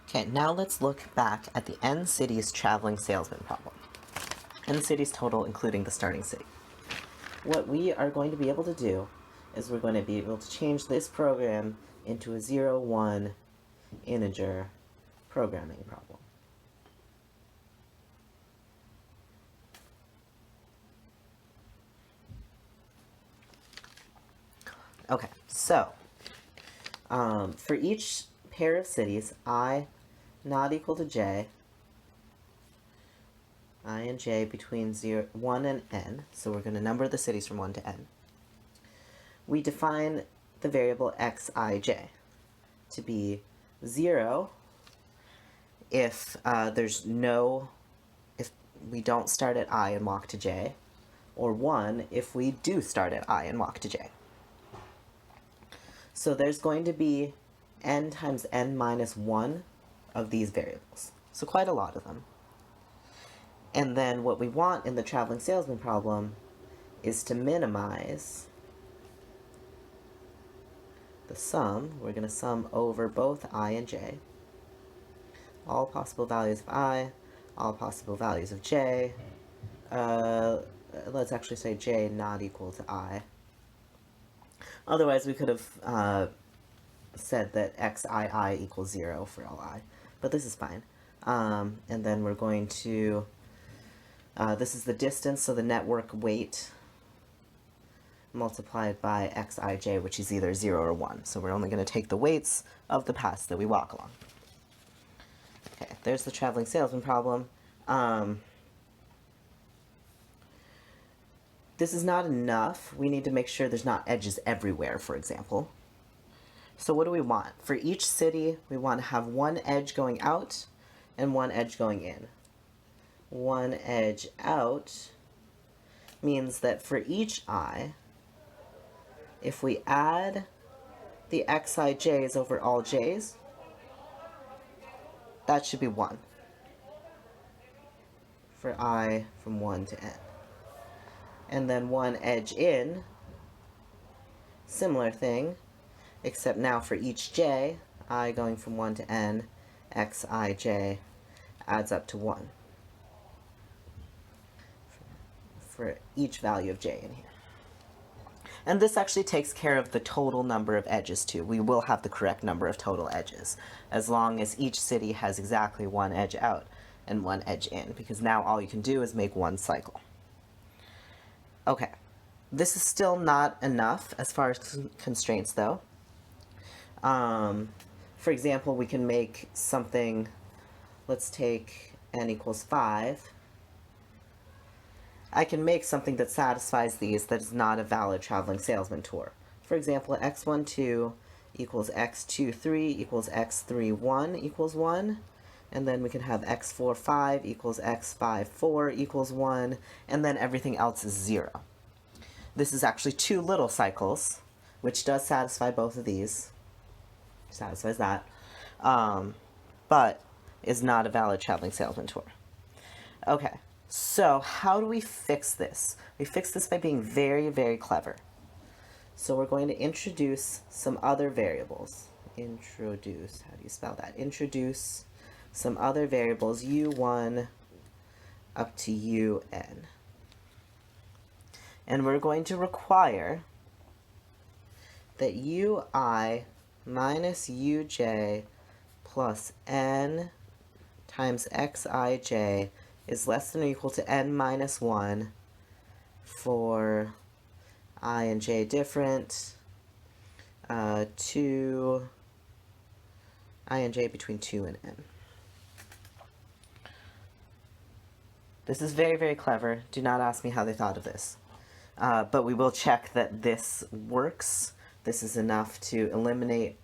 Okay, now let's look back at the n cities traveling salesman problem. N cities total, including the starting city. What we are going to be able to do is we're going to be able to change this program into a 0, 1 integer programming problem. Okay, so for each pair of cities, I not equal to j, I and j between 1 and n, so we're going to number the cities from 1 to n. We define the variable xij to be 0 if if we don't start at I and walk to j, or 1 if we do start at I and walk to j. So there's going to be n times n minus 1 of these variables. So quite a lot of them. And then what we want in the traveling salesman problem is to minimize the sum. We're going to sum over both I and j. All possible values of I, all possible values of j. Let's actually say j not equal to I. Otherwise, we could have said that xii equals 0 for all I, but this is fine. And then we're going to, this is the distance, so the network weight multiplied by xij, which is either 0 or 1. So we're only going to take the weights of the paths that we walk along. Okay, there's the traveling salesman problem. This is not enough. We need to make sure there's not edges everywhere, for example. So what do we want? For each city, we want to have one edge going out and one edge going in. One edge out means that for each I, if we add the xij's over all j's, that should be 1 for I from 1 to n. And then one edge in, similar thing, except now for each j, I going from 1 to n, xij adds up to 1 for each value of j in here. And this actually takes care of the total number of edges too. We will have the correct number of total edges, as long as each city has exactly one edge out and one edge in, because now all you can do is make one cycle. Okay, this is still not enough as far as constraints though. For example, we can make something, let's take n equals 5. I can make something that satisfies these that is not a valid traveling salesman tour. For example, x12 equals x23 equals x31 equals 1. And then we can have x45 equals x54 equals 1, and then everything else is 0. This is actually 2 little cycles, which does satisfy both of these. Satisfies that. But is not a valid traveling salesman tour. Okay, so how do we fix this? We fix this by being very, very clever. So we're going to introduce some other variables. Introduce, how do you spell that? Introduce some other variables, u1 up to un. And we're going to require that ui minus uj plus n times xij is less than or equal to n minus 1 for I and j different, to I and j between 2 and n. This is very, very clever. Do not ask me how they thought of this. But we will check that this works. This is enough to eliminate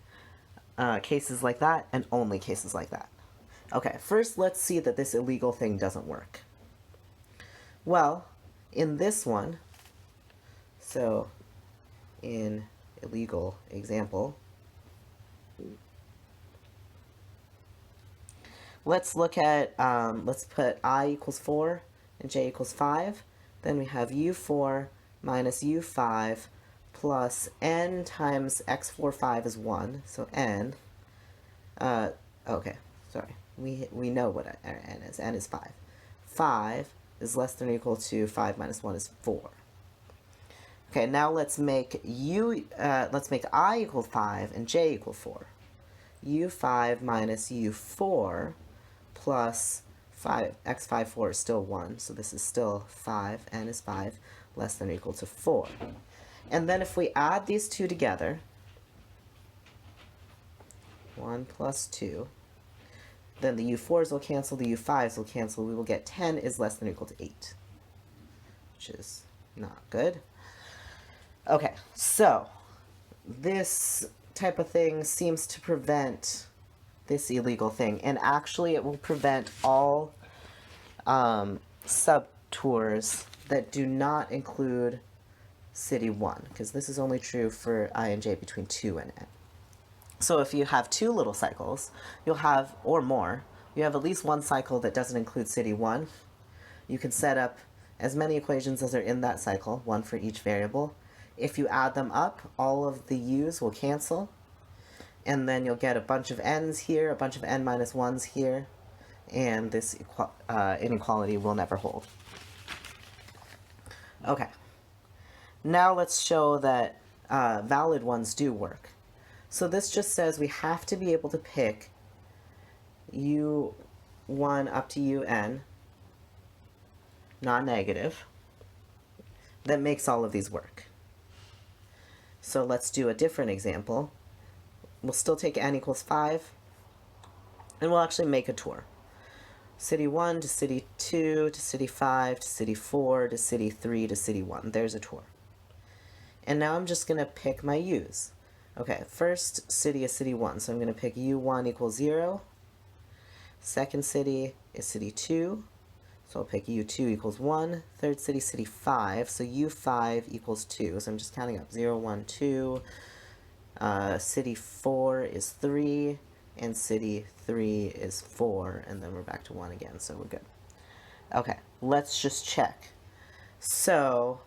cases like that, and only cases like that. Okay, first let's see that this illegal thing doesn't work. Well, in this one, so in illegal example, let's look at, let's put I equals 4 and j equals 5. Then we have u4 minus u5 plus n times x45 is 1, so n. Okay, sorry, we know what our n is. N is 5. 5 is less than or equal to 5 minus 1 is 4. Okay, now let's make I equal 5 and j equal 4. u5 minus u4 plus 5, x5, 4 is still 1, so this is still 5, n is 5, less than or equal to 4. And then if we add these two together, 1 plus 2, then the u4s will cancel, the u5s will cancel, we will get 10 is less than or equal to 8, which is not good. Okay, so this type of thing seems to prevent this illegal thing, and actually it will prevent all subtours that do not include city 1, because this is only true for I and j between 2 and n. So if you have 2 little cycles, you'll have, or more, you have at least one cycle that doesn't include city 1. You can set up as many equations as are in that cycle, one for each variable. If you add them up, all of the u's will cancel, and then you'll get a bunch of n's here, a bunch of n minus 1's here, and this inequality will never hold. Okay, now let's show that valid ones do work. So this just says we have to be able to pick u1 up to un, non-negative, that makes all of these work. So let's do a different example. We'll still take n equals 5, and we'll actually make a tour. City 1 to city 2 to city 5 to city 4 to city 3 to city 1. There's a tour. And now I'm just going to pick my u's. Okay, first city is city 1, so I'm going to pick u1 equals 0. Second city is city 2, so I'll pick u2 equals 1. Third city, city 5, so u5 equals 2. So I'm just counting up 0, 1, 2. City 4 is 3, and city 3 is 4, and then we're back to 1 again, so we're good. Okay, let's just check. So,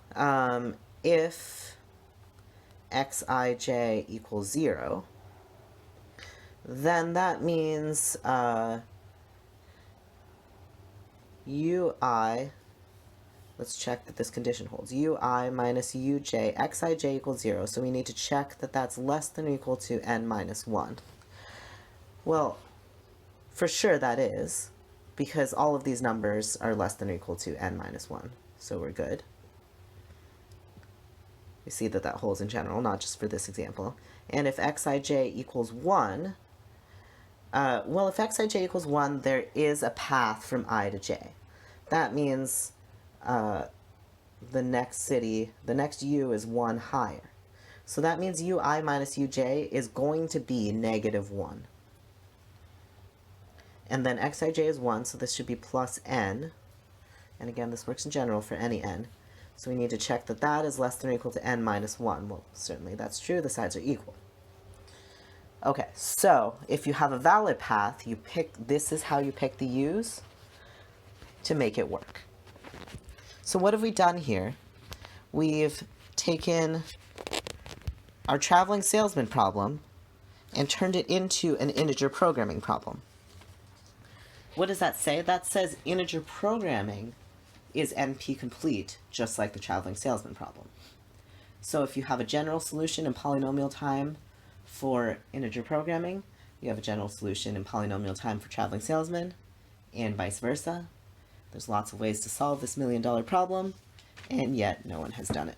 if xij equals 0, then that means ui, let's check that this condition holds. ui minus uj, xij equals 0, so we need to check that that's less than or equal to n minus 1. Well, for sure that is, because all of these numbers are less than or equal to n minus 1, so we're good. We see that that holds in general, not just for this example. And if xij equals 1, well, if xij equals 1, there is a path from I to j. That means the next city, the next u is 1 higher. So that means ui minus uj is going to be negative 1. And then xij is 1, so this should be plus n. And again, this works in general for any n. So we need to check that that is less than or equal to n minus 1. Well, certainly that's true. The sides are equal. Okay, so if you have a valid path, you pick, this is how you pick the u's to make it work. So what have we done here? We've taken our traveling salesman problem and turned it into an integer programming problem. What does that say? That says integer programming is NP complete, just like the traveling salesman problem. So if you have a general solution in polynomial time for integer programming, you have a general solution in polynomial time for traveling salesman, and vice versa. There's lots of ways to solve this $1 million problem, and yet no one has done it.